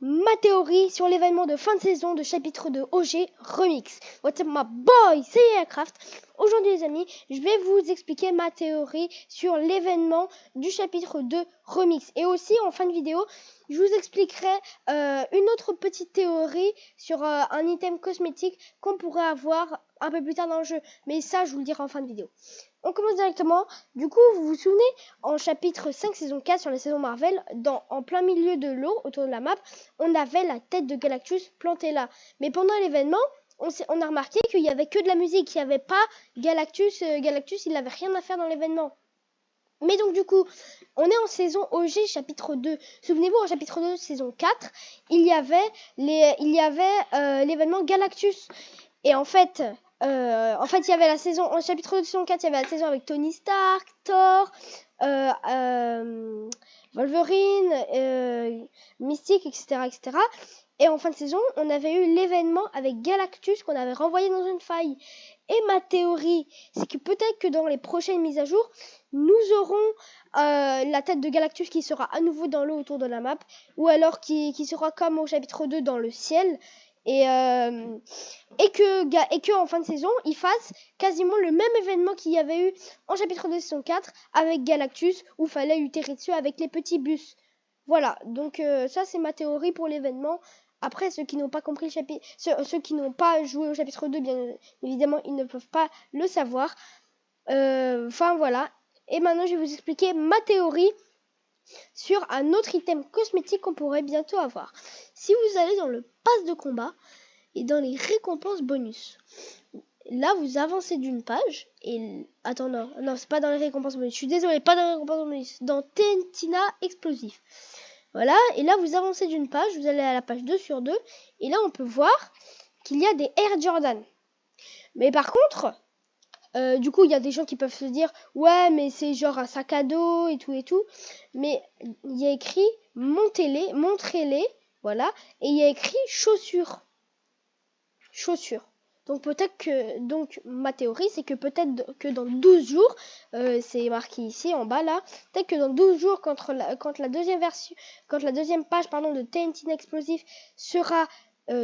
ma théorie sur l'événement de fin de saison de chapitre 2 OG Remix. What's up my boy, c'est Aircraft. Aujourd'hui les amis, je vais vous expliquer ma théorie sur l'événement du chapitre 2 Remix. Et aussi en fin de vidéo, je vous expliquerai une autre petite théorie sur un item cosmétique qu'on pourrait avoir un peu plus tard dans le jeu. Mais ça, je vous le dirai en fin de vidéo. On commence directement. Du coup, vous vous souvenez, en chapitre 5, saison 4, sur la saison Marvel, en plein milieu de l'eau, autour de la map, on avait la tête de Galactus plantée là. Mais pendant l'événement, on a remarqué qu'il n'y avait que de la musique, il n'y avait pas Galactus. Galactus, il n'avait rien à faire dans l'événement. Mais donc du coup, on est en saison OG chapitre 2. Souvenez-vous, en chapitre 2, saison 4, il y avait l'événement Galactus. Et en fait, il y avait la saison, en chapitre 2 de saison 4, il y avait la saison avec Tony Stark, Thor, Wolverine, Mystique, etc., etc. Et en fin de saison, on avait eu l'événement avec Galactus qu'on avait renvoyé dans une faille. Et ma théorie, c'est que peut-être que dans les prochaines mises à jour, nous aurons la tête de Galactus qui sera à nouveau dans l'eau autour de la map, ou alors qui sera comme au chapitre 2 dans le ciel. Et que en fin de saison, ils fassent quasiment le même événement qu'il y avait eu en chapitre 2 saison 4 avec Galactus, où il fallait lui tirer dessus avec les petits bus. Voilà, donc ça c'est ma théorie pour l'événement. Après, ceux qui n'ont pas compris le chapitre, ceux qui n'ont pas joué au chapitre 2, bien évidemment, ils ne peuvent pas le savoir. Enfin voilà. Et maintenant, je vais vous expliquer ma théorie sur un autre item cosmétique qu'on pourrait bientôt avoir. Si vous allez dans le pass de combat et dans les récompenses bonus, là vous avancez d'une page et attends, non c'est pas dans les récompenses bonus, je suis désolée, pas dans les récompenses bonus, dans Tentina explosif. Voilà, et là vous avancez d'une page, vous allez à la page 2 sur 2 et là on peut voir qu'il y a des Air Jordan. Mais par contre, du coup il y a des gens qui peuvent se dire ouais mais c'est genre un sac à dos et tout, mais il y a écrit montrez-les, voilà, et il y a écrit chaussures. Donc peut-être que, donc ma théorie c'est que peut-être que dans 12 jours, c'est marqué ici en bas là, peut-être que dans 12 jours quand la deuxième page de TNT Explosive sera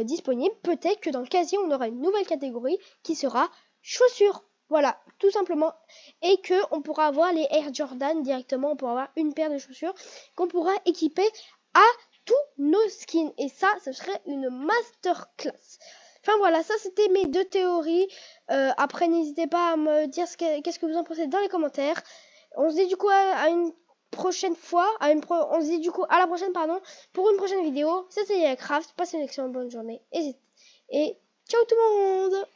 disponible, peut-être que dans le casier on aura une nouvelle catégorie qui sera chaussures. Voilà, tout simplement. Et que on pourra avoir les Air Jordan directement, on pourra avoir une paire de chaussures qu'on pourra équiper à tous nos skins. Et ça, ce serait une masterclass. Enfin voilà, ça c'était mes deux théories. Après, n'hésitez pas à me dire qu'est-ce que vous en pensez dans les commentaires. On se dit du coup à une prochaine fois, on se dit du coup à la prochaine, pour une prochaine vidéo. C'était Aircraft, passez une excellente bonne journée et ciao tout le monde.